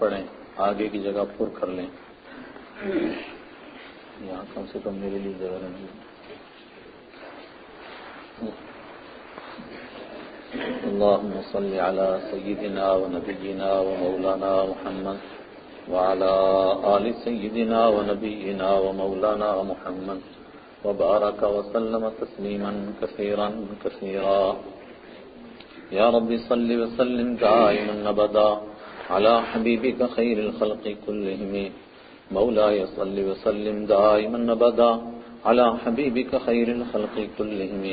پڑھیں، آگے کی جگہ پر کر لیں، یہاں کم سے کم میرے لیے جگہ نہیں ہے۔ اللهم صل على سيدنا ونبينا ومولانا محمد وعلى آل سيدنا ونبينا ومولانا محمد وبارك وسلم تسليما كثيرا كثيرا. يا رب صل وسلم دائما ابدا على حبيبك خير الخلق كلهم. مولاي صل وسلم دائما ابدا على حبيبك خير الخلق كلهم.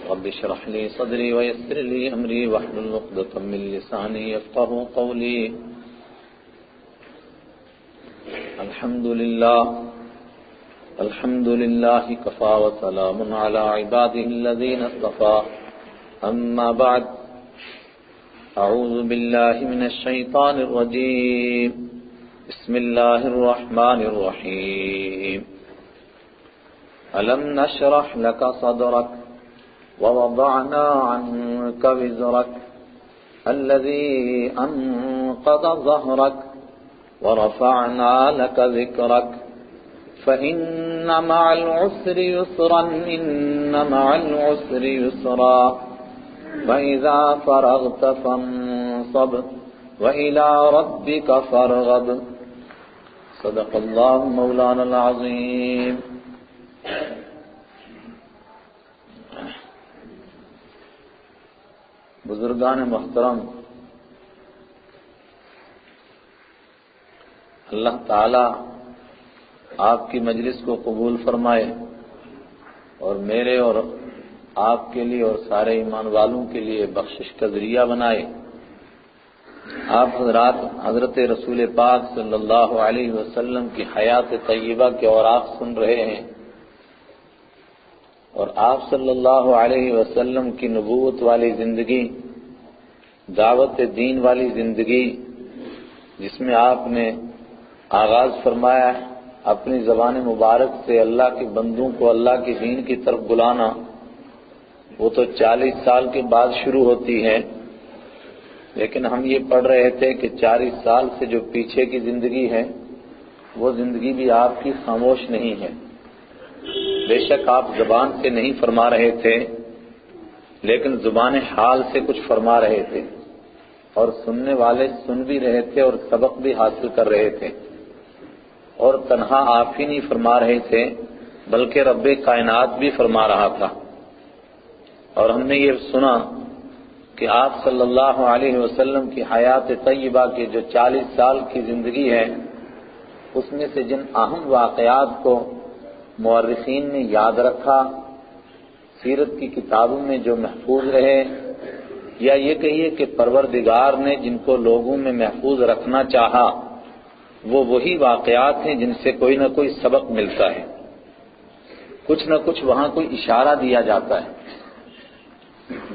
رب اشرح لي صدري ويسر لي امري واحلل عقدة من لساني يفقهوا قولي. الحمد لله كفى وسلام على عباده الذين اصطفى. اما بعد، اعوذ بالله من الشيطان الرجيم. بسم الله الرحمن الرحيم. ألم نشرح لك صدرك ووضعنا عنك وزرك الذي أنقض ظهرك ورفعنا لك ذكرك فإن مع العسر يسرا إن مع العسر يسرا فإذا فرغت فانصب وإلى ربك فارغب. صدق الله مولانا العظيم. بزرگان محترم، اللہ تعالی آپ کی مجلس کو قبول فرمائے اور میرے اور آپ کے لیے اور سارے ایمان والوں کے لیے بخشش کا ذریعہ بنائے. آپ حضرات حضرت رسول پاک صلی اللہ علیہ وسلم کی حیات طیبہ کے اوراق سن رہے ہیں، اور آپ صلی اللہ علیہ وسلم کی نبوت والی زندگی، دعوت دین والی زندگی، جس میں آپ نے آغاز فرمایا اپنی زبان مبارک سے اللہ کے بندوں کو اللہ کے دین کی طرف بلانا، وہ تو 40 سال کے بعد شروع ہوتی ہے. لیکن ہم یہ پڑھ رہے تھے کہ 40 سال سے جو پیچھے کی زندگی ہے وہ زندگی بھی آپ کی خاموش نہیں ہے. بے شک آپ زبان سے نہیں فرما رہے تھے، لیکن زبان حال سے کچھ فرما رہے تھے، اور سننے والے سن بھی رہے تھے اور سبق بھی حاصل کر رہے تھے. اور تنہا آپ ہی نہیں فرما رہے تھے بلکہ رب کائنات بھی فرما رہا تھا. اور ہم نے یہ سنا کہ آپ صلی اللہ علیہ وسلم کی حیات طیبہ کے جو 40 سال کی زندگی ہے، اس میں سے جن اہم واقعات کو مورخین نے یاد رکھا، سیرت کی کتابوں میں جو محفوظ رہے، یا یہ کہیے کہ پروردگار نے جن کو لوگوں میں محفوظ رکھنا چاہا، وہ وہی واقعات ہیں جن سے کوئی نہ کوئی سبق ملتا ہے، کچھ نہ کچھ وہاں کوئی اشارہ دیا جاتا ہے.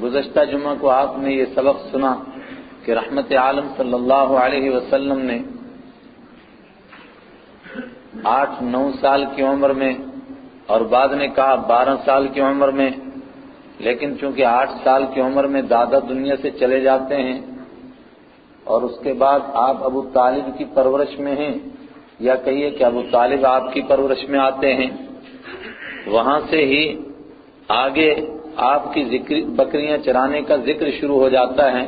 گزشتہ جمعہ کو آپ نے یہ سبق سنا کہ رحمت عالم صلی اللہ علیہ وسلم نے 8-9 سال کی عمر میں، اور بعد نے کہا 12 سال کی عمر میں، لیکن چونکہ 8 سال کی عمر میں دادا دنیا سے چلے جاتے ہیں، اور اس کے بعد آپ ابو طالب کی پرورش میں ہیں، یا کہیے کہ ابو طالب آپ کی پرورش میں آتے ہیں، وہاں سے ہی آگے آپ کی بکریاں چرانے کا ذکر شروع ہو جاتا ہے.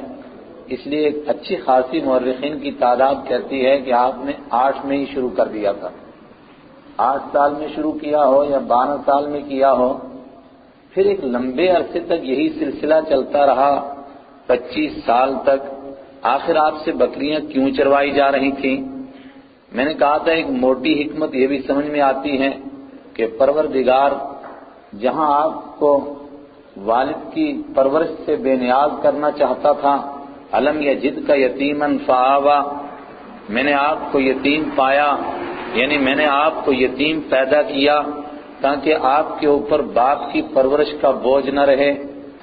اس لیے ایک اچھی خاصی مورخین کی تعداد کہتی ہے کہ آپ نے 8 میں ہی شروع کر دیا تھا. 8 سال میں شروع کیا ہو یا 12 سال میں کیا ہو، پھر ایک لمبے عرصے تک یہی سلسلہ چلتا رہا، 25 سال تک. آخر آپ سے بکریاں کیوں چروائی جا رہی تھیں؟ میں نے کہا تھا ایک موٹی حکمت یہ بھی سمجھ میں آتی ہے کہ پروردگار جہاں آپ کو والد کی پرورش سے بے نیاز کرنا چاہتا تھا، الم یجد کا یتیمن فآوا، میں نے آپ کو یتیم پایا، یعنی میں نے آپ کو یتیم پیدا کیا تاکہ آپ کے اوپر باپ کی پرورش کا بوجھ نہ رہے،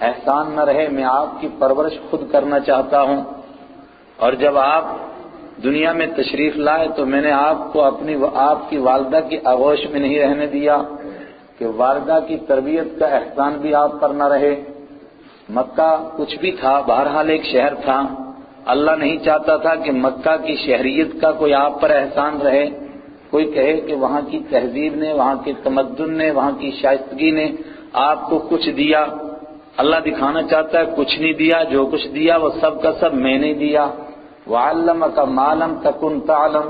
احسان نہ رہے. میں آپ کی پرورش خود کرنا چاہتا ہوں. اور جب آپ دنیا میں تشریف لائے تو میں نے آپ کو آپ کی والدہ کی آغوش میں نہیں رہنے دیا کہ والدہ کی تربیت کا احسان بھی آپ پر نہ رہے. مکہ کچھ بھی تھا، بہرحال ایک شہر تھا، اللہ نہیں چاہتا تھا کہ مکہ کی شہریت کا کوئی آپ پر احسان رہے، کوئی کہے کہ وہاں کی تہذیب نے، وہاں کے تمدن نے، وہاں کی شائستگی نے آپ کو کچھ دیا۔ اللہ دکھانا چاہتا ہے کچھ نہیں دیا، جو کچھ دیا وہ سب کا سب میں نے دیا۔ وَعَلَّمَكَ مَا لَمْ تَكُنْ تَعْلَمْ،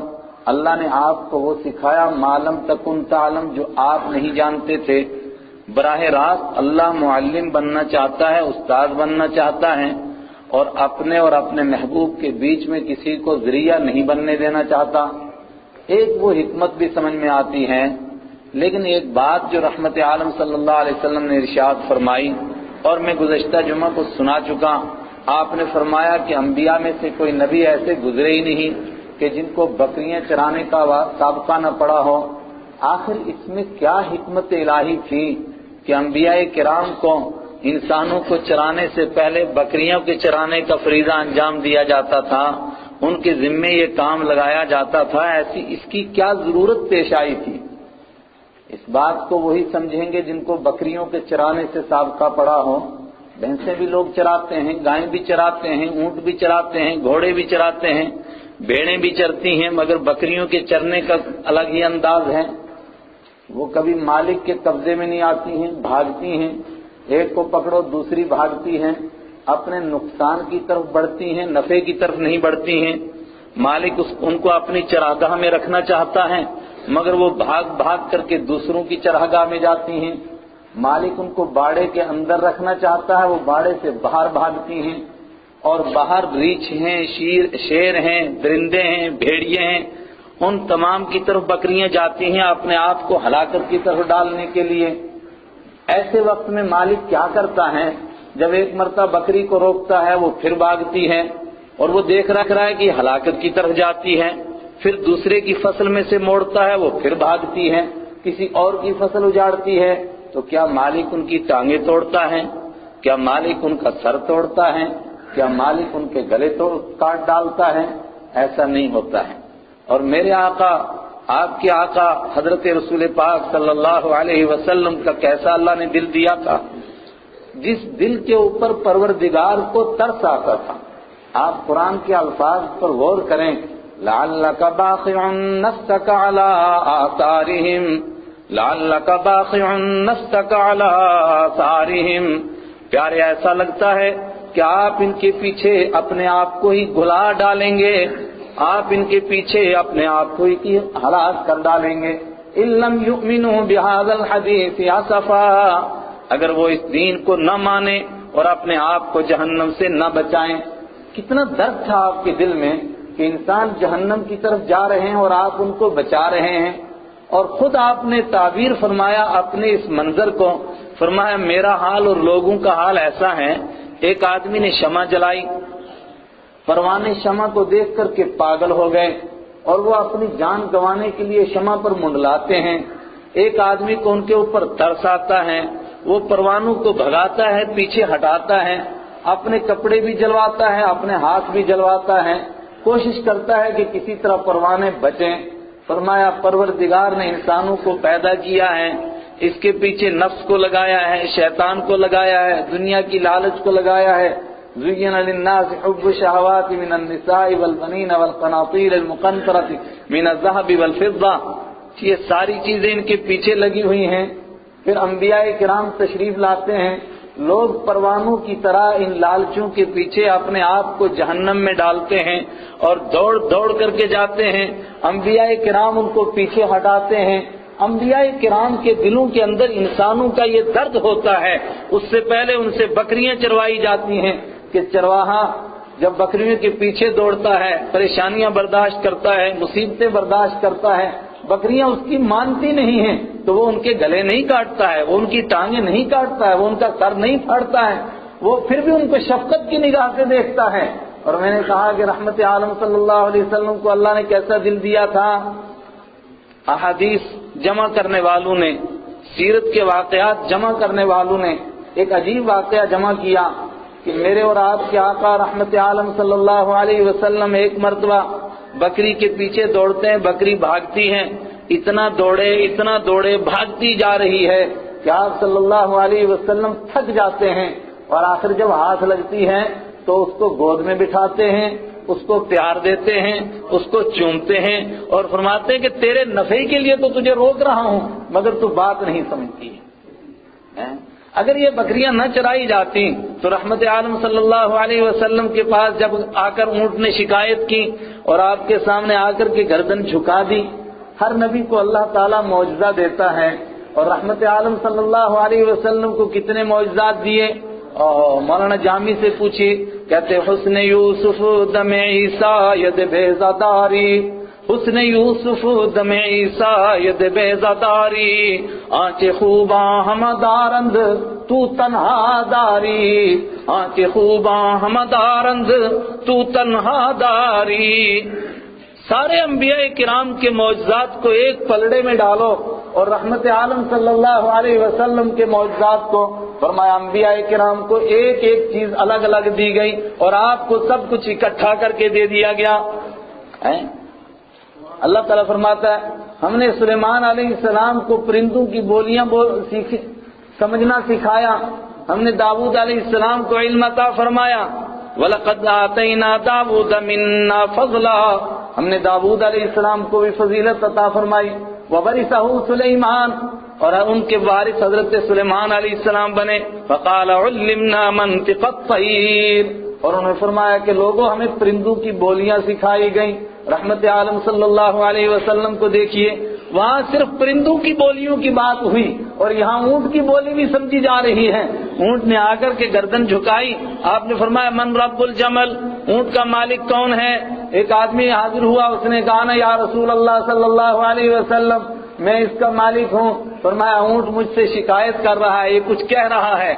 اللہ نے آپ کو وہ سکھایا مَا لَمْ تَكُنْ تَعْلَمْ جو آپ نہیں جانتے تھے۔ براہ راست اللہ معلم بننا چاہتا ہے، استاد بننا چاہتا ہے، اور اپنے محبوب کے بیچ میں کسی کو ذریعہ نہیں بننے دینا چاہتا۔ ایک وہ حکمت بھی سمجھ میں آتی ہے، لیکن ایک بات جو رحمت عالم صلی اللہ علیہ وسلم نے ارشاد فرمائی اور میں گزشتہ جمعہ کو سنا چکا، آپ نے فرمایا کہ انبیاء میں سے کوئی نبی ایسے گزرے ہی نہیں کہ جن کو بکریاں چرانے کا سابقہ نہ پڑا ہو۔ آخر اس میں کیا حکمت الہی تھی کہ انبیاء کرام کو انسانوں کو چرانے سے پہلے بکریوں کے چرانے کا فریضہ انجام دیا جاتا تھا، ان کے ذمے یہ کام لگایا جاتا تھا، ایسی اس کی کیا ضرورت پیش آئی تھی؟ اس بات کو وہی سمجھیں گے جن کو بکریوں کے چرانے سے سابقہ پڑا ہو۔ بھینسیں بھی لوگ چراتے ہیں، گائیں بھی چراتے ہیں، اونٹ بھی چراتے ہیں، گھوڑے بھی چراتے ہیں، بھیڑیں بھی چرتی ہیں، مگر بکریوں کے چرنے کا الگ ہی انداز ہے۔ وہ کبھی مالک کے قبضے میں نہیں آتی ہیں، بھاگتی ہیں، ایک کو پکڑو دوسری بھاگتی ہیں، اپنے نقصان کی طرف بڑھتی ہیں، نفع کی طرف نہیں بڑھتی ہیں۔ مالک ان کو اپنی چراگاہ میں رکھنا چاہتا ہے، مگر وہ بھاگ بھاگ کر کے دوسروں کی چراگاہ میں جاتی ہیں۔ مالک ان کو باڑے کے اندر رکھنا چاہتا ہے، وہ باڑے سے باہر بھاگتی ہیں، اور باہر ریچھ ہیں، شیر ہیں، درندے ہیں، بھیڑیے ہیں، ان تمام کی طرف بکریاں جاتی ہیں اپنے آپ کو ہلاکت کی طرف ڈالنے کے لیے۔ ایسے وقت میں مالک کیا کرتا ہے؟ جب ایک مرتبہ بکری کو روکتا ہے وہ پھر بھاگتی ہے، اور وہ دیکھ رہا ہے کہ ہلاکت کی طرف جاتی ہے، پھر دوسرے کی فصل میں سے موڑتا ہے، وہ پھر بھاگتی ہے، کسی اور کی فصل اجاڑتی ہے، تو کیا مالک ان کی ٹانگیں توڑتا ہے؟ کیا مالک ان کا سر توڑتا ہے؟ کیا مالک ان کے گلے کاٹ ڈالتا ہے؟ ایسا نہیں ہوتا ہے۔ اور میرے آقا، آپ کے آقا حضرت رسول پاک صلی اللہ علیہ وسلم کا کیسا اللہ نے دل دیا تھا، جس دل کے اوپر پروردگار کو ترس آتا تھا۔ آپ قرآن کے الفاظ پر غور کریں، لعلک باخع نفسک علی آثارہم، لعلک باخع نفسک علی آثارہم، پیارے ایسا لگتا ہے کہ آپ ان کے پیچھے اپنے آپ کو ہی گھلا ڈالیں گے، آپ ان کے پیچھے اپنے آپ کو ہی ہلاک کر ڈالیں گے۔ ان لم یؤمنوا بہذا الحدیث اسفا، اگر وہ اس دین کو نہ مانیں اور اپنے آپ کو جہنم سے نہ بچائیں۔ کتنا درد تھا آپ کے دل میں کہ انسان جہنم کی طرف جا رہے ہیں اور آپ ان کو بچا رہے ہیں، اور خود آپ نے تعبیر فرمایا اپنے اس منظر کو، فرمایا میرا حال اور لوگوں کا حال ایسا ہے، ایک آدمی نے شمع جلائی، پروانے شمع کو دیکھ کر کے پاگل ہو گئے، اور وہ اپنی جان گنوانے کے لیے شمع پر منڈلاتے ہیں۔ ایک آدمی کو ان کے اوپر ترس آتا ہے، وہ پروانوں کو بھگاتا ہے، پیچھے ہٹاتا ہے، اپنے کپڑے بھی جلواتا ہے، اپنے ہاتھ بھی جلواتا ہے، کوشش کرتا ہے کہ کسی طرح پروانے بچیں۔ فرمایا پروردگار نے انسانوں کو پیدا کیا ہے، اس کے پیچھے نفس کو لگایا ہے، شیطان کو لگایا ہے، دنیا کی لالچ کو لگایا ہے۔ زُيِّنَ لِلنَّاسِ حُبُّ الشَّهَوَاتِ مِنَ النِّسَاءِ وَالْبَنِينَ وَالْقَنَاطِيرِ الْمُقَنطَرَةِ مِنَ الذَّهَبِ وَالْفِضَّةِ، یہ ساری چیزیں ان کے پیچھے لگی ہوئی ہیں۔ پھر انبیاء کرام تشریف لاتے ہیں، لوگ پروانوں کی طرح ان لالچوں کے پیچھے اپنے آپ کو جہنم میں ڈالتے ہیں اور دوڑ دوڑ کر کے جاتے ہیں، انبیاء کرام ان کو پیچھے ہٹاتے ہیں۔ انبیاء کرام کے دلوں کے اندر انسانوں کا یہ درد ہوتا ہے، اس سے پہلے ان سے بکریاں چروائی جاتی ہیں کہ چرواہا جب بکریوں کے پیچھے دوڑتا ہے، پریشانیاں برداشت کرتا ہے، مصیبتیں برداشت کرتا ہے، بکریاں اس کی مانتی نہیں ہیں تو وہ ان کے گلے نہیں کاٹتا ہے، وہ ان کی ٹانگیں نہیں کاٹتا ہے، وہ ان کا سر نہیں پھاڑتا ہے، وہ پھر بھی ان کو شفقت کی نگاہ سے دیکھتا ہے۔ اور میں نے کہا کہ رحمت عالم صلی اللہ علیہ وسلم کو اللہ نے کیسا دل دیا تھا۔ احادیث جمع کرنے والوں نے، سیرت کے واقعات جمع کرنے والوں نے ایک عجیب واقعہ جمع کیا کہ میرے اور آپ کے آقا رحمت عالم صلی اللہ علیہ وسلم ایک مرتبہ بکری کے پیچھے دوڑتے ہیں، بکری بھاگتی ہیں، اتنا دوڑے بھاگتی جا رہی ہے کہ آپ صلی اللہ علیہ وسلم تھک جاتے ہیں، اور آخر جب ہاتھ لگتی ہے تو اس کو گود میں بٹھاتے ہیں اس کو پیار دیتے ہیں، اس کو چومتے ہیں اور فرماتے ہیں کہ تیرے نفع کے لیے تو تجھے روک رہا ہوں مگر تو بات نہیں سمجھتی ہے۔ اگر یہ بکریاں نہ چرائی جاتی تو رحمت عالم صلی اللہ علیہ وسلم کے پاس جب آ کر اونٹ نے شکایت کی اور آپ کے سامنے آ کر کے گردن جھکا دی۔ ہر نبی کو اللہ تعالیٰ معجزہ دیتا ہے اور رحمت عالم صلی اللہ علیہ وسلم کو کتنے معجزات دیے۔ مولانا جامی سے پوچھی، کہتے حسن یوسف دم عیسیٰ ید بیضہ داری، حسن یوسف دم عیسیٰ ید بیضہ داری، آنچ خوباں ہم دارند تو تنہا داری، آنچ خوباں ہم دارند تو تنہا داری۔ سارے انبیاء کرام کے معجزات کو ایک پلڑے میں ڈالو اور رحمت عالم صلی اللہ علیہ وسلم کے معجزات کو، فرمایا انبیاء کرام کو ایک ایک چیز الگ الگ دی گئی اور آپ کو سب کچھ اکٹھا کر کے دے دیا گیا۔ اللہ تعالیٰ فرماتا ہے ہم نے سلیمان علیہ السلام کو پرندوں کی بولیاں سمجھنا سکھایا، ہم نے داؤد علیہ السلام کو علم عطا فرمایا، وَلَقَدْ آتَيْنَا دَاوُودَ مِنَّا فَضْلًا، ہم نے داؤد علیہ السلام کو بھی فضیلت عطا فرمائی، وَوَرِثَهُ سُلَيْمَانَ، اور ان کے وارث حضرت سلیمان علیہ السلام بنے، فَقَالَ عُلِّمْنَا مَنطِقَ الطَّيْرِ، اور انہوں نے فرمایا کہ لوگوں ہمیں پرندوں کی بولیاں سکھائی گئیں۔ رحمت عالم صلی اللہ علیہ وسلم کو دیکھیے، وہاں صرف پرندوں کی بولیوں کی بات ہوئی اور یہاں اونٹ کی بولی بھی سمجھی جا رہی ہے۔ اونٹ نے آ کر کے گردن جھکائی، آپ نے فرمایا من رب الجمل، اونٹ کا مالک کون ہے؟ ایک آدمی حاضر ہوا، اس نے کہا نا یا رسول اللہ صلی اللہ علیہ وسلم میں اس کا مالک ہوں۔ فرمایا اونٹ مجھ سے شکایت کر رہا ہے، یہ کچھ کہہ رہا ہے۔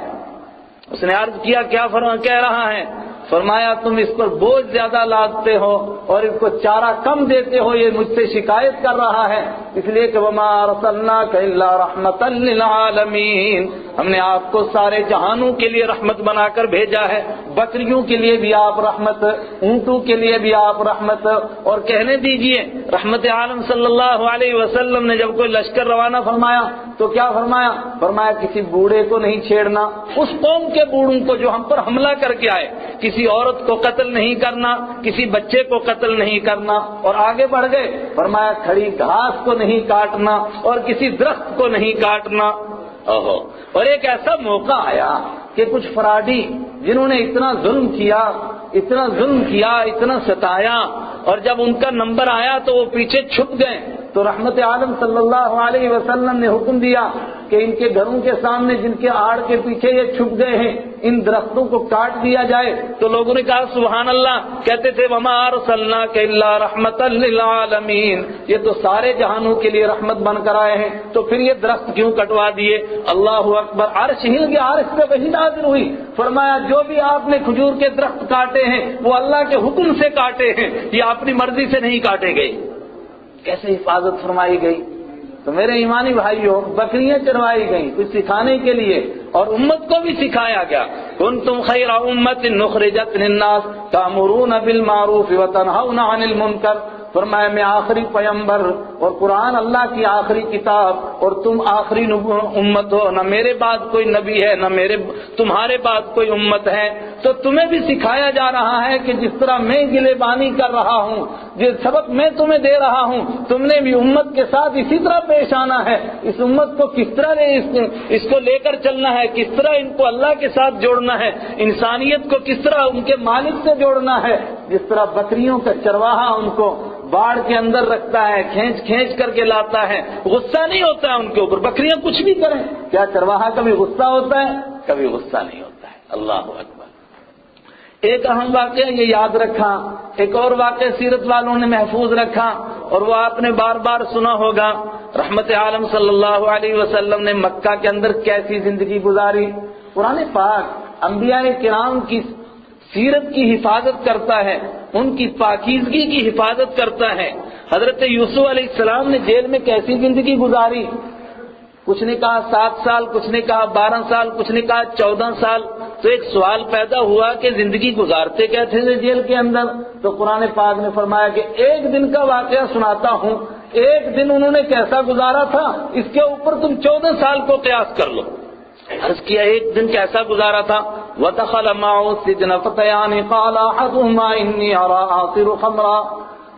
اس نے عرض کیا کیا کہہ رہا ہے؟ فرمایا تم اس پر بوجھ زیادہ لادتے ہو اور اس کو چارہ کم دیتے ہو، یہ مجھ سے شکایت کر رہا ہے، اس لیے کہ وَمَا أَرْسَلْنَاكَ إِلَّا رَحْمَةً لِّلْعَالَمِينَ، ہم نے آپ کو سارے جہانوں کے لیے رحمت بنا کر بھیجا ہے، بکریوں کے لیے بھی آپ رحمت، اونٹوں کے لیے بھی آپ رحمت۔ اور کہنے دیجئے رحمت عالم صلی اللہ علیہ وسلم نے جب کوئی لشکر روانہ فرمایا تو کیا فرمایا؟ فرمایا کسی بوڑھے کو نہیں چھیڑنا، اس قوم کے بوڑھوں کو جو ہم پر حملہ کر کے آئے، کسی عورت کو قتل نہیں کرنا، کسی بچے کو قتل نہیں کرنا۔ اور آگے بڑھ گئے، فرمایا کھڑی گھاس کو نہیں کاٹنا اور کسی درخت کو نہیں کاٹنا۔ اور ایک ایسا موقع آیا کہ کچھ فراڈی جنہوں نے اتنا ظلم کیا، اتنا ستایا، اور جب ان کا نمبر آیا تو وہ پیچھے چھپ گئے، تو رحمت عالم صلی اللہ علیہ وسلم نے حکم دیا کہ ان کے گھروں کے سامنے جن کے آڑ کے پیچھے یہ چھپ گئے ہیں ان درختوں کو کاٹ دیا جائے۔ تو لوگوں نے کہا سبحان اللہ، کہتے تھے وَمَا أَرْسَلْنَاكَ إِلَّا رَحْمَةً لِّلْعَالَمِينَ، یہ تو سارے جہانوں کے لیے رحمت بن کر آئے ہیں، تو پھر یہ درخت کیوں کٹوا دیے؟ اللہ اکبر، عرش ہل گیا، عرش پہ وحی نازل ہوئی، فرمایا جو بھی آپ نے کھجور کے درخت کاٹے ہیں وہ اللہ کے حکم سے کاٹے ہیں، یہ اپنی مرضی سے نہیں کاٹے گئے۔ کیسے حفاظت فرمائی گئی؟ تو میرے ایمانی بھائیوں، بکریاں چروائی گئیں کچھ سکھانے کے لیے اور امت کو بھی سکھایا گیا، کنتم خیر امت اخرجت للناس تأمرون بالمعروف وتنہون عن المنکر، فرمایا میں آخری پیغمبر اور قرآن اللہ کی آخری کتاب اور تم آخری امت ہو، نہ میرے بعد کوئی نبی ہے نہ تمہارے بعد کوئی امت ہے، تو تمہیں بھی سکھایا جا رہا ہے کہ جس طرح میں گلے بانی کر رہا ہوں، جس سبق میں تمہیں دے رہا ہوں، تم نے بھی امت کے ساتھ اسی طرح پیش آنا ہے، اس امت کو کس طرح اس کو لے کر چلنا ہے، کس طرح ان کو اللہ کے ساتھ جوڑنا ہے، انسانیت کو کس طرح ان کے مالک سے جوڑنا ہے۔ جس طرح بکریوں کا چرواہا ان کو باڑ کے اندر رکھتا ہے، کھینچ کر کے لاتا ہے، غصہ نہیں ہوتا ہے ان کے اوپر، بکریاں کچھ بھی کریں، کیا چرواہا کبھی غصہ ہوتا ہے؟ کبھی غصہ نہیں ہوتا ہے۔ اللہ اکبر۔ ایک اہم واقعہ یہ یاد رکھا، ایک اور واقعہ سیرت والوں نے محفوظ رکھا اور وہ آپ نے بار بار سنا ہوگا، رحمت عالم صلی اللہ علیہ وسلم نے مکہ کے اندر کیسی زندگی گزاری۔ قرآن پاک انبیاء کرام کی سیرت کی حفاظت کرتا ہے، ان کی پاکیزگی کی حفاظت کرتا ہے۔ حضرت یوسف علیہ السلام نے جیل میں کیسی زندگی گزاری، کچھ نے کہا 7 سال، کچھ نے کہا 12 سال، کچھ نے کہا 14 سال۔ تو ایک سوال پیدا ہوا کہ زندگی گزارتے کیسے تھے جیل کے اندر؟ تو قرآن پاک نے فرمایا کہ ایک دن کا واقعہ سناتا ہوں، ایک دن انہوں نے کیسا گزارا تھا، اس کے اوپر تم 14 سال کو قیاس کر لو۔ عرض کیا ایک دن کیسا گزارا تھا؟ وَدَخَلَ مَعَهُ السِّجْنَ فَتَيَانِ قَالَ أَحَدُهُمَا إِنِّي أَرَىٰ أَعْصِرُ خَمْرًا،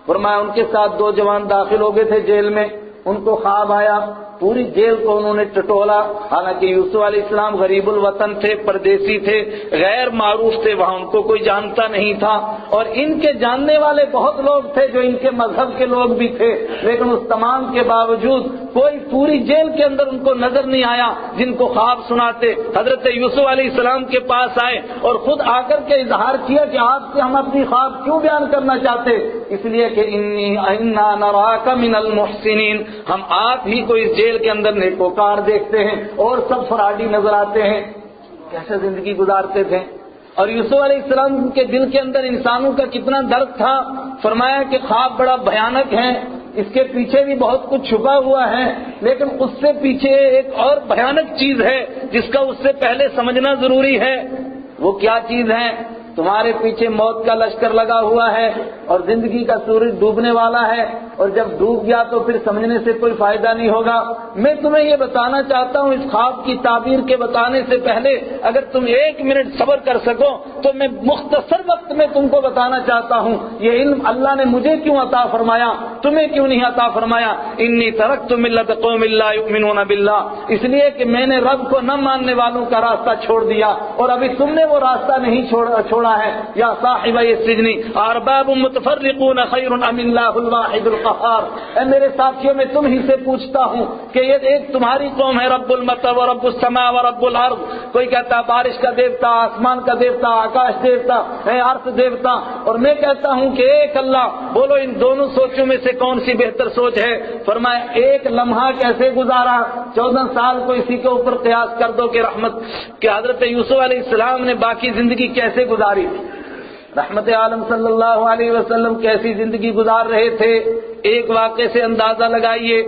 فرمایا ان کے ساتھ دو جوان داخل ہو گئے تھے جیل میں، ان کو خواب آیا، پوری جیل کو انہوں نے ٹٹولا، حالانکہ یوسف علیہ السلام غریب الوطن تھے، پردیسی تھے، غیر معروف تھے، وہاں ان کو کوئی جانتا نہیں تھا، اور ان کے جاننے والے بہت لوگ تھے جو ان کے مذہب کے لوگ بھی تھے، لیکن اس تمام کے باوجود کوئی پوری جیل کے اندر ان کو نظر نہیں آیا جن کو خواب سناتے۔ حضرت یوسف علیہ السلام کے پاس آئے اور خود آ کر کے اظہار کیا کہ آپ سے ہم اپنی خواب کیوں بیان کرنا چاہتے، اس لیے کہ انا نراک من المحسنین، ہم آپ ہی کو اس جیل کے اندر نیکوکار دیکھتے ہیں اور سب فراڈی نظر آتے ہیں۔ کیسے زندگی گزارتے تھے، اور یوسف علیہ السلام کے دل کے اندر انسانوں کا کتنا درد تھا۔ فرمایا کہ خواب بڑا بھیانک ہے، اس کے پیچھے بھی بہت کچھ چھپا ہوا ہے، لیکن اس سے پیچھے ایک اور بھیانک چیز ہے جس کا اس سے پہلے سمجھنا ضروری ہے۔ وہ کیا چیز ہے؟ تمہارے پیچھے موت کا لشکر لگا ہوا ہے اور زندگی کا سورج ڈوبنے والا ہے، اور جب ڈوب گیا تو پھر سمجھنے سے کوئی فائدہ نہیں ہوگا۔ میں تمہیں یہ بتانا چاہتا ہوں، اس خواب کی تعبیر کے بتانے سے پہلے اگر تم 1 منٹ صبر کر سکو تو میں مختصر وقت میں تم کو بتانا چاہتا ہوں یہ علم اللہ نے مجھے کیوں عطا فرمایا، تمہیں کیوں نہیں عطا فرمایا۔ انی ترکت ملت قوم لا یؤمنون باللہ، اس لیے کہ میں نے رب کو نہ ماننے والوں کا راستہ چھوڑ دیا، اور ابھی تم نے وہ راستہ نہیں چھوڑا ہے۔ یا صاحب السجن ارباب متفرقون خیر ام اللہ الواحد القہار، اے میرے ساتھیوں میں تم ہی سے پوچھتا ہوں کہ یہ ایک تمہاری قوم ہے رب المطر و رب السماء و رب الارض، کوئی کہتا بارش کا دیوتا، آسمان کا دیوتا، آکاش دیوتا ہے، ارض دیوتا، اور میں کہتا ہوں کہ ایک اللہ، بولو ان دونوں سوچوں میں سے کون سی بہتر سوچ ہے؟ فرمایا ایک لمحہ کیسے گزارا، 14 سال کو اسی کے اوپر قیاس کر دو کہ رحمت کہ حضرت یوسف علیہ السلام نے باقی زندگی کیسے گزاری، رحمت عالم صلی اللہ علیہ وسلم کیسی زندگی گزار رہے تھے۔ ایک واقعے سے اندازہ لگائیے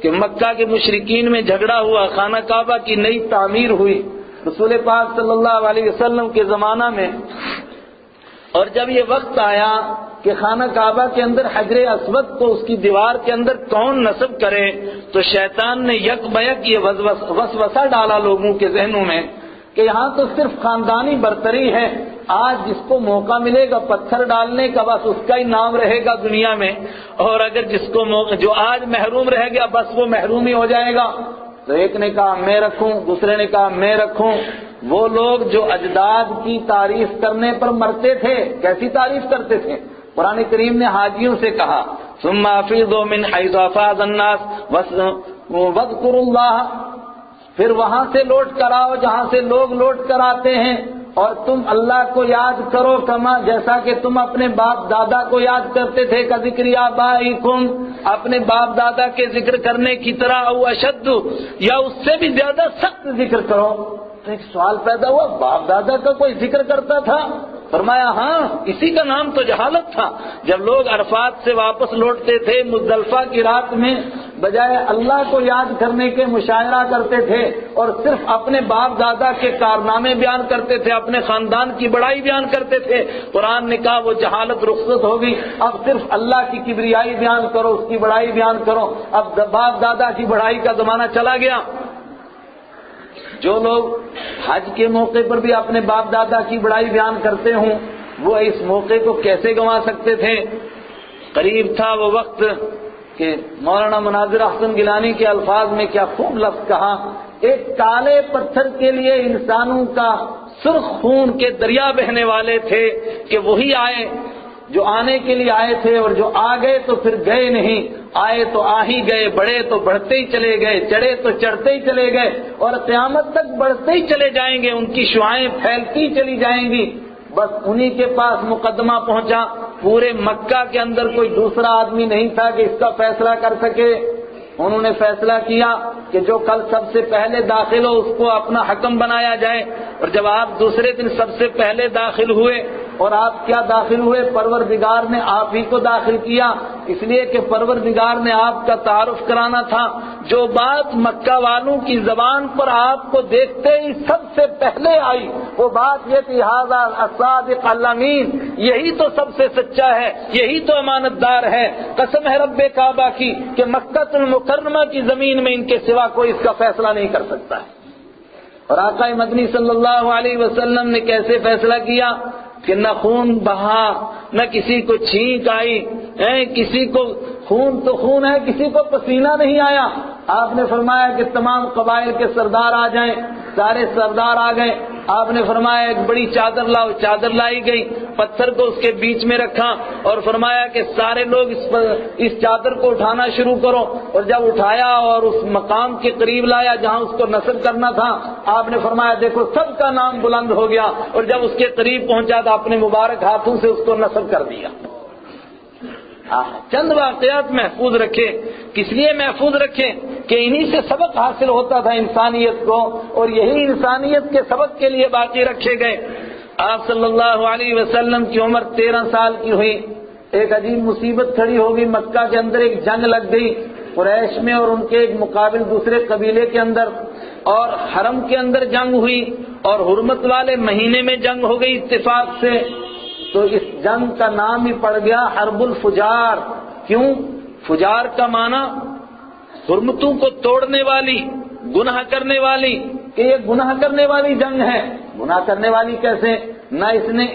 کہ مکہ کے مشرکین میں جھگڑا ہوا، خانہ کعبہ کی نئی تعمیر ہوئی رسول پاک صلی اللہ علیہ وسلم کے زمانہ میں، اور جب یہ وقت آیا کہ خانہ کعبہ کے اندر حجر اسود کو اس کی دیوار کے اندر کون نصب کرے، تو شیطان نے یک بیک یہ وسوسہ ڈالا لوگوں کے ذہنوں میں کہ یہاں تو صرف خاندانی برتری ہے، آج جس کو موقع ملے گا پتھر ڈالنے کا بس اس کا ہی نام رہے گا دنیا میں، اور اگر جس کو جو آج محروم رہ گیا بس وہ محروم ہی ہو جائے گا۔ تو ایک نے کہا میں رکھوں، دوسرے نے کہا میں رکھوں۔ وہ لوگ جو اجداد کی تعریف کرنے پر مرتے تھے، کیسی تعریف کرتے تھے؟ قرآن کریم نے حاجیوں سے کہا ثم افیضوا من حیث افاض الناس واذکروا اللہ، پھر وہاں سے لوٹ کر آؤ جہاں سے لوگ لوٹ کر آتے ہیں، اور تم اللہ کو یاد کرو کما جیسا کہ تم اپنے باپ دادا کو یاد کرتے تھے، کا ذکر آبائکم، اپنے باپ دادا کے ذکر کرنے کی طرح، او اشد، یا اس سے بھی زیادہ سخت ذکر کرو۔ تو ایک سوال پیدا ہوا، باپ دادا کا کوئی ذکر کرتا تھا؟ فرمایا ہاں، اسی کا نام تو جہالت تھا۔ جب لوگ عرفات سے واپس لوٹتے تھے مزدلفہ کی رات میں، بجائے اللہ کو یاد کرنے کے مشاعرہ کرتے تھے اور صرف اپنے باپ دادا کے کارنامے بیان کرتے تھے، اپنے خاندان کی بڑائی بیان کرتے تھے۔ قرآن نے کہا وہ جہالت رخصت ہوگی، اب صرف اللہ کی کبریائی بیان کرو، اس کی بڑائی بیان کرو۔ اب باپ دادا کی بڑائی کا زمانہ چلا گیا۔ جو لوگ حج کے موقع پر بھی اپنے باپ دادا کی بڑائی بیان کرتے ہوں، وہ اس موقع کو کیسے گنوا سکتے تھے؟ قریب تھا وہ وقت کہ مولانا مناظر احسن گیلانی کے الفاظ میں کیا خوب لفظ کہا، ایک کالے پتھر کے لیے انسانوں کا سرخ خون کے دریا بہنے والے تھے کہ وہی آئے جو آنے کے لیے آئے تھے، اور جو آ گئے تو پھر گئے نہیں، آئے تو آ ہی گئے، بڑھے تو بڑھتے ہی چلے گئے، چڑھے تو چڑھتے ہی چلے گئے، اور قیامت تک بڑھتے ہی چلے جائیں گے، ان کی شعاعیں پھیلتی چلی جائیں گی۔ بس انہی کے پاس مقدمہ پہنچا، پورے مکہ کے اندر کوئی دوسرا آدمی نہیں تھا کہ اس کا فیصلہ کر سکے۔ انہوں نے فیصلہ کیا کہ جو کل سب سے پہلے داخل ہو اس کو اپنا حکم بنایا جائے، اور جب آپ دوسرے دن سب سے پہلے داخل ہوئے، اور آپ کیا داخل ہوئے؟ پروردگار نے آپ ہی کو داخل کیا، اس لیے کہ پروردگار نے آپ کا تعارف کرانا تھا۔ جو بات مکہ والوں کی زبان پر آپ کو دیکھتے ہی سب سے پہلے آئی، وہ بات یہ تھی ھذا الصادق الامین، یہی تو سب سے سچا ہے، یہی تو امانت دار ہے۔ قسم ہے رب کعبہ کی کہ مکہ المکرمہ کی زمین میں ان کے سوا کوئی اس کا فیصلہ نہیں کر سکتا ہے۔ اور آقا مدنی صلی اللہ علیہ وسلم نے کیسے فیصلہ کیا کہ نہ خون بہا، نہ کسی کو چھینک آئی، کسی کو خون تو خون ہے، کسی کو پسینہ نہیں آیا۔ آپ نے فرمایا کہ تمام قبائل کے سردار آ جائیں، سارے سردار آ گئے۔ آپ نے فرمایا ایک بڑی چادر لاؤ، چادر لائی گئی، پتھر کو اس کے بیچ میں رکھا اور فرمایا کہ سارے لوگ اس چادر کو اٹھانا شروع کرو، اور جب اٹھایا اور اس مقام کے قریب لایا جہاں اس کو نصب کرنا تھا، آپ نے فرمایا دیکھو سب کا نام بلند ہو گیا، اور جب اس کے قریب پہنچا تو اپنے مبارک ہاتھوں سے اس کو نصب کر دیا۔ چند واقعات محفوظ رکھے، کس لیے محفوظ رکھے کہ انہی سے سبق حاصل ہوتا تھا انسانیت کو، اور یہی انسانیت کے سبق کے لیے باقی رکھے گئے۔ آپ صلی اللہ علیہ وسلم کی عمر 13 سال کی ہوئی، ایک عجیب مصیبت کھڑی ہوگی، مکہ کے اندر ایک جنگ لگ گئی قریش میں اور ان کے ایک مقابل دوسرے قبیلے کے اندر، اور حرم کے اندر جنگ ہوئی اور حرمت والے مہینے میں جنگ ہو گئی اتفاق سے، تو اس جنگ کا نام ہی پڑ گیا حرب الفجار۔ کیوں؟ فجار کا معنی حرمتوں کو توڑنے والی، گناہ کرنے والی، کہ یہ گناہ کرنے والی جنگ ہے۔ گناہ کرنے والی کیسے؟ نہ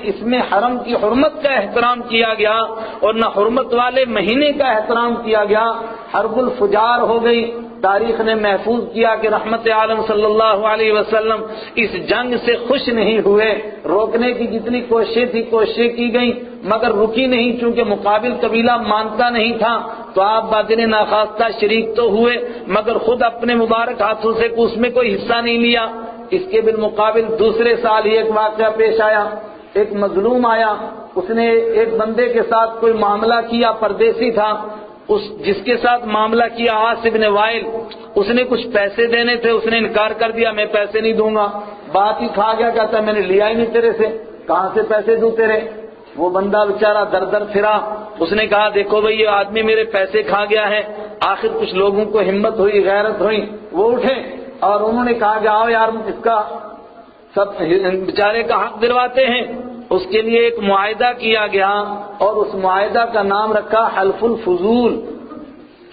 اس میں حرم کی حرمت کا احترام کیا گیا اور نہ حرمت والے مہینے کا احترام کیا گیا، حرب الفجار ہو گئی۔ تاریخ نے محفوظ کیا کہ رحمت عالم صلی اللہ علیہ وسلم اس جنگ سے خوش نہیں ہوئے، روکنے کی جتنی کوششیں کی گئیں مگر رکی نہیں، چونکہ مقابل قبیلہ مانتا نہیں تھا، تو آپ باطن ناخواستہ شریک تو ہوئے مگر خود اپنے مبارک ہاتھوں سے اس میں کوئی حصہ نہیں لیا۔ اس کے بالمقابل دوسرے سال ہی ایک واقعہ پیش آیا، ایک مظلوم آیا، اس نے ایک بندے کے ساتھ کوئی معاملہ کیا، پردیسی تھا، جس کے ساتھ معاملہ کیا عاص بن وائل، اس نے کچھ پیسے دینے تھے، اس نے انکار کر دیا، میں پیسے نہیں دوں گا، بات ہی کھا گیا، کہتا میں نے لیا ہی نہیں تیرے سے، کہاں سے پیسے دوں تیرے؟ وہ بندہ بیچارہ در در پھرا، اس نے کہا دیکھو بھئی یہ آدمی میرے پیسے کھا گیا ہے۔ آخر کچھ لوگوں کو ہمت ہوئی، غیرت ہوئی، وہ اٹھے اور انہوں نے کہا کہ آؤ یار اس کا سب بیچارے کا حق دلواتے ہیں۔ اس کے لیے ایک معاہدہ کیا گیا اور اس معاہدہ کا نام رکھا حلف الفضول،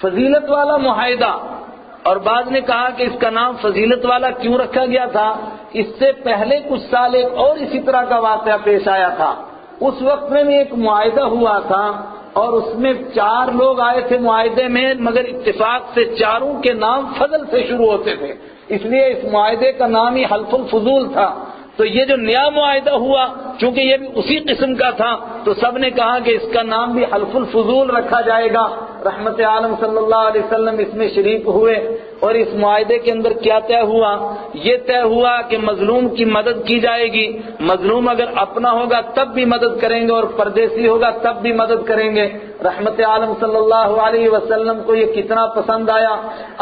فضیلت والا معاہدہ۔ اور بعض نے کہا کہ اس کا نام فضیلت والا کیوں رکھا گیا تھا، اس سے پہلے کچھ سال ایک اور اسی طرح کا واقعہ پیش آیا تھا۔ اس وقت میں بھی ایک معاہدہ ہوا تھا اور اس میں 4 لوگ آئے تھے معاہدے میں، مگر اتفاق سے چاروں کے نام فضل سے شروع ہوتے تھے، اس لیے اس معاہدے کا نام ہی حلف الفضول تھا۔ تو یہ جو نیا معاہدہ ہوا چونکہ یہ بھی اسی قسم کا تھا تو سب نے کہا کہ اس کا نام بھی حلف الفضول رکھا جائے گا۔ رحمت عالم صلی اللہ علیہ وسلم اس میں شریک ہوئے اور اس معاہدے کے اندر کیا طے ہوا؟ یہ طے ہوا کہ مظلوم کی مدد کی جائے گی، مظلوم اگر اپنا ہوگا تب بھی مدد کریں گے اور پردیسی ہوگا تب بھی مدد کریں گے۔ رحمت عالم صلی اللہ علیہ وسلم کو یہ کتنا پسند آیا،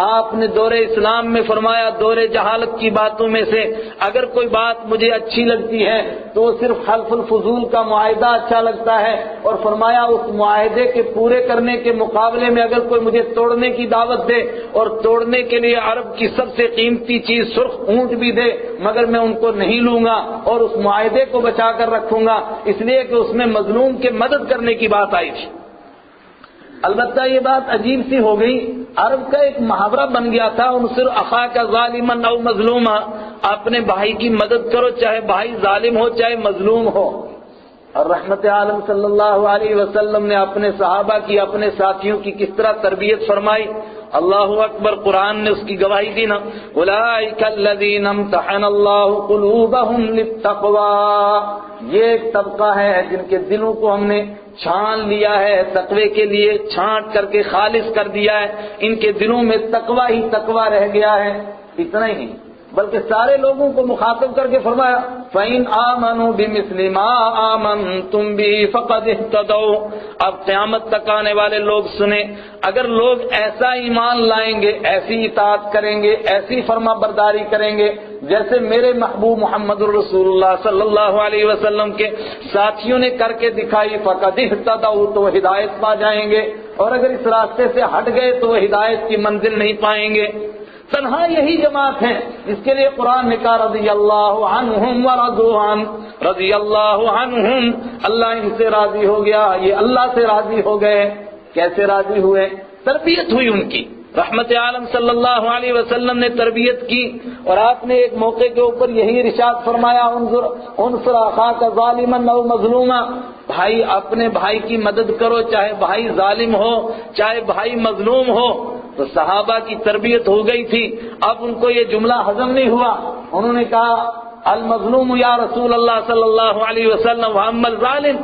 آپ نے دور اسلام میں فرمایا دور جہالت کی باتوں میں سے اگر کوئی بات مجھے اچھی لگتی ہے تو وہ صرف حلف الفضول کا معاہدہ اچھا لگتا ہے، اور فرمایا اس معاہدے کے پورے کرنے کے مقابلے میں اگر کوئی مجھے توڑنے کی دعوت دے اور توڑنے کے لیے عرب کی سب سے قیمتی چیز سرخ اونٹ بھی دے مگر میں ان کو نہیں لوں گا اور اس معاہدے کو بچا کر رکھوں گا، اس لیے کہ اس میں مظلوم کے مدد کرنے کی بات آئی تھی۔ البتہ یہ بات عجیب سی ہو گئی، عرب کا ایک محاورہ بن گیا تھا انصر اخاک ظالما او مظلوما، اپنے بھائی کی مدد کرو چاہے بھائی ظالم ہو چاہے مظلوم ہو۔ اور رحمت عالم صلی اللہ علیہ وسلم نے اپنے صحابہ کی، اپنے ساتھیوں کی کس طرح تربیت فرمائی، اللہ اکبر، قرآن نے اس کی گواہی دی نا، اولئک الذین امتحن اللہ قلوبہم للتقوی، یہ ایک طبقہ ہے جن کے دلوں کو ہم نے چھان لیا ہے تقوی کے لیے، چھانٹ کر کے خالص کر دیا ہے، ان کے دلوں میں تقوی ہی تقوی رہ گیا ہے۔ اتنا ہی نہیں بلکہ سارے لوگوں کو مخاطب کر کے فرمایا فَإِنْ آمَنُوا بِمِثْلِ مَا آمَنْتُمْ بِهِ فَقَدِ اهْتَدَوْا۔ اب قیامت تک آنے والے لوگ سنیں، اگر لوگ ایسا ایمان لائیں گے، ایسی اطاعت کریں گے، ایسی فرما برداری کریں گے جیسے میرے محبوب محمد الرسول اللہ صلی اللہ علیہ وسلم کے ساتھیوں نے کر کے دکھائی، فَقَدِ اهْتَدَوْا، تو وہ ہدایت پا جائیں گے، اور اگر اس راستے سے ہٹ گئے تو وہ ہدایت کی منزل نہیں پائیں گے۔ تنہا یہی جماعت ہے جس کے لیے قرآن نے کہا رضی اللہ عنہم ورضوا عنہ، رضی اللہ عنہم، اللہ ان سے راضی ہو گیا، یہ اللہ سے راضی ہو گئے۔ کیسے راضی ہوئے؟ تربیت ہوئی ان کی، رحمت عالم صلی اللہ علیہ وسلم نے تربیت کی، اور آپ نے ایک موقع کے اوپر یہی ارشاد فرمایا، انصر اخاک ظالما او مظلوما، بھائی اپنے بھائی کی مدد کرو، چاہے بھائی ظالم ہو چاہے بھائی مظلوم ہو۔ تو صحابہ کی تربیت ہو گئی تھی، اب ان کو یہ جملہ ہضم نہیں ہوا، انہوں نے کہا المظلوم یا رسول اللہ صلی اللہ علیہ وسلم واما الظالم،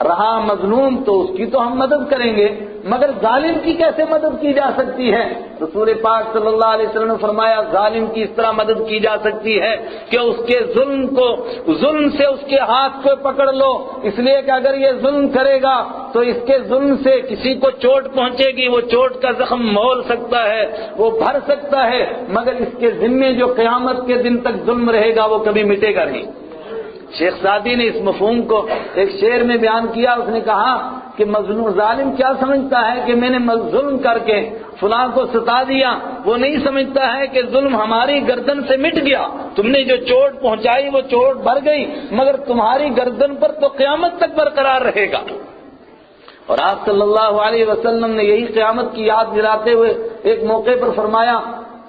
رہا مظلوم تو اس کی تو ہم مدد کریں گے، مگر ظالم کی کیسے مدد کی جا سکتی ہے؟ رسول پاک صلی اللہ علیہ وسلم نے فرمایا ظالم کی اس طرح مدد کی جا سکتی ہے کہ اس کے ظلم سے اس کے ہاتھ کو پکڑ لو، اس لیے کہ اگر یہ ظلم کرے گا تو اس کے ظلم سے کسی کو چوٹ پہنچے گی، وہ چوٹ کا زخم مول سکتا ہے، وہ بھر سکتا ہے، مگر اس کے ذمے جو قیامت کے دن تک ظلم رہے گا وہ کبھی مٹے گا نہیں۔ شیخ سعدی نے اس مفہوم کو ایک شعر میں بیان کیا، اس نے کہا کہ مظلوم ظالم کیا سمجھتا ہے کہ میں نے ظلم کر کے فلاں کو ستا دیا، وہ نہیں سمجھتا ہے کہ ظلم ہماری گردن سے مٹ گیا، تم نے جو چوٹ پہنچائی وہ چوٹ بھر گئی، مگر تمہاری گردن پر تو قیامت تک برقرار رہے گا۔ اور آپ صلی اللہ علیہ وسلم نے یہی قیامت کی یاد دلاتے ہوئے ایک موقع پر فرمایا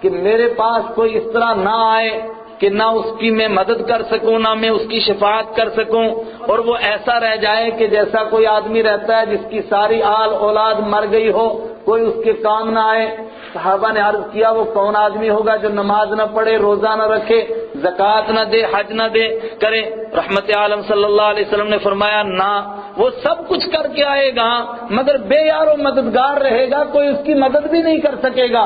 کہ میرے پاس کوئی اس طرح نہ آئے کہ نہ اس کی میں مدد کر سکوں نہ میں اس کی شفاعت کر سکوں، اور وہ ایسا رہ جائے کہ جیسا کوئی آدمی رہتا ہے جس کی ساری آل اولاد مر گئی ہو، کوئی اس کے کام نہ آئے۔ صحابہ نے عرض کیا وہ کون آدمی ہوگا جو نماز نہ پڑھے، روزہ نہ رکھے، زکوٰۃ نہ دے، حج نہ دے کرے؟ رحمت عالم صلی اللہ علیہ وسلم نے فرمایا نہ، وہ سب کچھ کر کے آئے گا مگر بے یار و مددگار رہے گا، کوئی اس کی مدد بھی نہیں کر سکے گا۔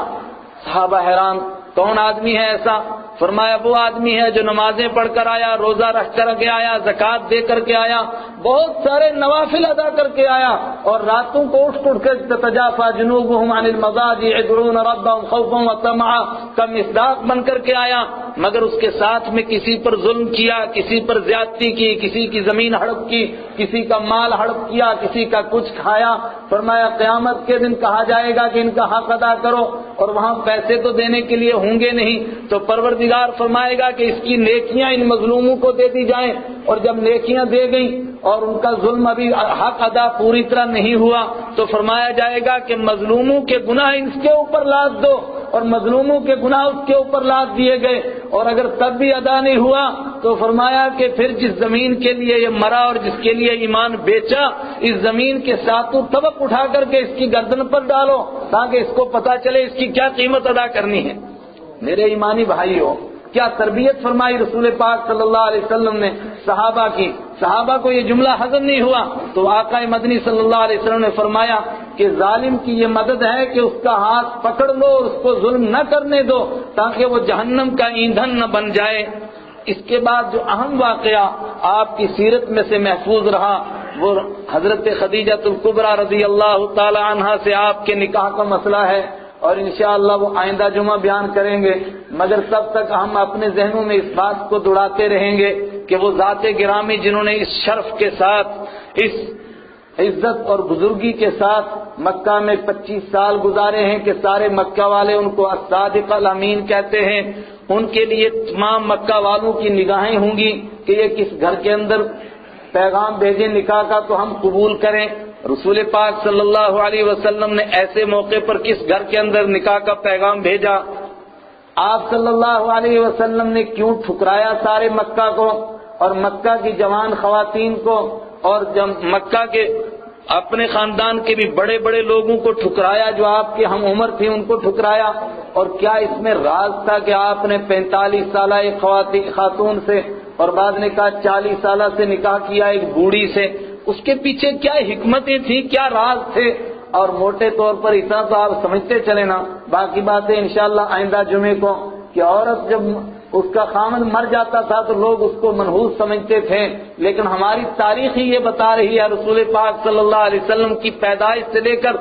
صحابہ حیران، کون آدمی ہے ایسا؟ فرمایا وہ آدمی ہے جو نمازیں پڑھ کر آیا، روزہ رکھ کر کے آیا، زکوٰۃ دے کر کے آیا، بہت سارے نوافل ادا کر کے آیا، اور راتوں کو اٹھ کر تتجافى جنوبهم عن المضاجع يدعون ربهم خوفا وطمعا کا مصداق بن کر کے آیا، مگر اس کے ساتھ میں کسی پر ظلم کیا، کسی پر زیادتی کی، کسی کی زمین ہڑپ کی، کسی کا مال ہڑپ کیا، کسی کا کچھ کھایا۔ فرمایا قیامت کے دن کہا جائے گا کہ ان کا حق ادا کرو، اور وہاں پیسے تو دینے کے لیے ہوں گے نہیں، تو پروردگار فرمائے گا کہ اس کی نیکیاں ان مظلوموں کو دے دی جائیں، اور جب نیکیاں دے گئیں اور ان کا ظلم ابھی حق ادا پوری طرح نہیں ہوا تو فرمایا جائے گا کہ مظلوموں کے گناہ اس کے اوپر لاد دو، اور مظلوموں کے گناہ اس کے اوپر لاد دیے گئے، اور اگر تب بھی ادا نہیں ہوا تو فرمایا کہ پھر جس زمین کے لیے یہ مرا اور جس کے لیے ایمان بیچا، اس زمین کے ساتوں طبق اٹھا کر کے اس کی گردن پر ڈالو تاکہ اس کو پتا چلے اس کی کیا قیمت ادا کرنی ہے۔ میرے ایمانی بھائیوں، کیا تربیت فرمائی رسول پاک صلی اللہ علیہ وسلم نے صحابہ کی۔ صحابہ کو یہ جملہ ہضم نہیں ہوا تو آقا مدنی صلی اللہ علیہ وسلم نے فرمایا کہ ظالم کی یہ مدد ہے کہ اس کا ہاتھ پکڑ لو اور اس کو ظلم نہ کرنے دو تاکہ وہ جہنم کا ایندھن نہ بن جائے۔ اس کے بعد جو اہم واقعہ آپ کی سیرت میں سے محفوظ رہا وہ حضرت خدیجہ الکبریٰ رضی اللہ تعالی عنہا سے آپ کے نکاح کا مسئلہ ہے، اور انشاءاللہ وہ آئندہ جمعہ بیان کریں گے، مگر تب تک ہم اپنے ذہنوں میں اس بات کو دوڑاتے رہیں گے کہ وہ ذات گرامی جنہوں نے اس شرف کے ساتھ، اس عزت اور بزرگی کے ساتھ مکہ میں 25 سال گزارے ہیں کہ سارے مکہ والے ان کو الصادق الامین کہتے ہیں، ان کے لیے تمام مکہ والوں کی نگاہیں ہوں گی کہ یہ کس گھر کے اندر پیغام بھیجے نکاح کا تو ہم قبول کریں۔ رسول پاک صلی اللہ علیہ وسلم نے ایسے موقع پر کس گھر کے اندر نکاح کا پیغام بھیجا؟ آپ صلی اللہ علیہ وسلم نے کیوں ٹھکرایا سارے مکہ کو اور مکہ کی جوان خواتین کو، اور جب مکہ کے اپنے خاندان کے بھی بڑے بڑے لوگوں کو ٹھکرایا جو آپ کے ہم عمر تھے ان کو ٹھکرایا؟ اور کیا اس میں راز تھا کہ آپ نے 45 سالہ ایک خاتون سے اور بعد نے کہا 40 سالہ سے نکاح کیا ایک بوڑھی سے؟ اس کے پیچھے کیا حکمتیں تھیں، کیا راز تھے؟ اور موٹے طور پر اتنا تو آپ سمجھتے چلے نا، باقی باتیں انشاءاللہ آئندہ جمعے کو، کہ عورت جب اس کا خامن مر جاتا تھا تو لوگ اس کو منحوس سمجھتے تھے، لیکن ہماری تاریخ ہی یہ بتا رہی ہے رسول پاک صلی اللہ علیہ وسلم کی پیدائش سے لے کر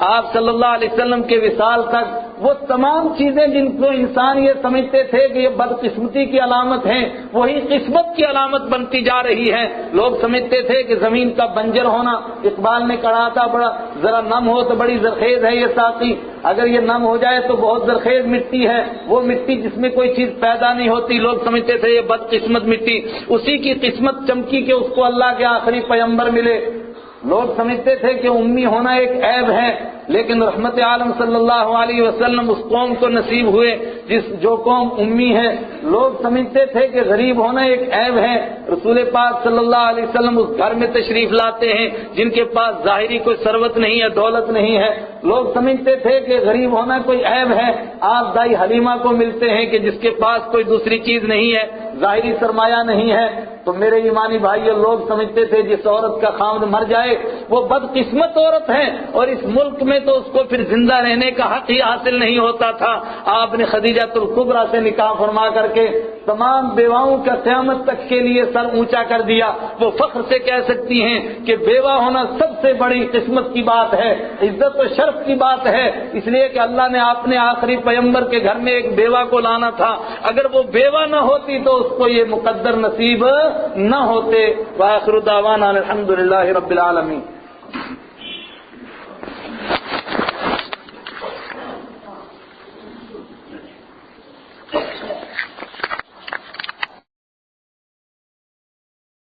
آپ صلی اللہ علیہ وسلم کے وصال تک وہ تمام چیزیں جن کو انسان یہ سمجھتے تھے کہ یہ بدقسمتی کی علامت ہیں، وہی قسمت کی علامت بنتی جا رہی ہے۔ لوگ سمجھتے تھے کہ زمین کا بنجر ہونا، اقبال نے کہا تھا بڑا ذرا نم ہو تو بڑی زرخیز ہے یہ ساقی، اگر یہ نم ہو جائے تو بہت زرخیز مٹی ہے، وہ مٹی جس میں کوئی چیز پیدا نہیں ہوتی، لوگ سمجھتے تھے یہ بدقسمت مٹی، اسی کی قسمت چمکی کہ اس کو اللہ کے آخری پیغمبر ملے۔ لوگ سمجھتے تھے کہ امی ہونا ایک عیب ہے، لیکن رحمت عالم صلی اللہ علیہ وسلم اس قوم کو نصیب ہوئے جو قوم امی ہے. لوگ سمجھتے تھے کہ غریب ہونا ایک عیب ہے. رسول پاک صلی اللہ علیہ وسلم اس گھر میں تشریف لاتے ہیں جن کے پاس ظاہری کوئی ثروت نہیں ہے، دولت نہیں ہے. لوگ سمجھتے تھے کہ غریب ہونا کوئی عیب ہے. آپ دائی حلیمہ کو ملتے ہیں کہ جس کے پاس کوئی دوسری چیز نہیں ہے، ظاہری سرمایہ نہیں ہے. تو میرے ایمانی بھائیو، لوگ سمجھتے تھے جس عورت کا خاوند مر جائے وہ بدقسمت عورت ہے، اور اس ملک میں تو اس کو پھر زندہ رہنے کا حق ہی حاصل نہیں ہوتا تھا. آپ نے خدیجہ الکبریٰ سے نکاح فرما کر کے تمام بیواؤں کا قیامت تک کے لیے سر اونچا کر دیا. وہ فخر سے کہہ سکتی ہیں کہ بیوہ ہونا سب سے بڑی قسمت کی بات ہے، عزت و شرف کی بات ہے، اس لیے کہ اللہ نے اپنے آخری پیغمبر کے گھر میں ایک بیوہ کو لانا تھا. اگر وہ بیوہ نہ ہوتی تو اس کو یہ مقدر نصیب نہ ہوتے. وآخر دعوانا الحمدللہ رب العالمین.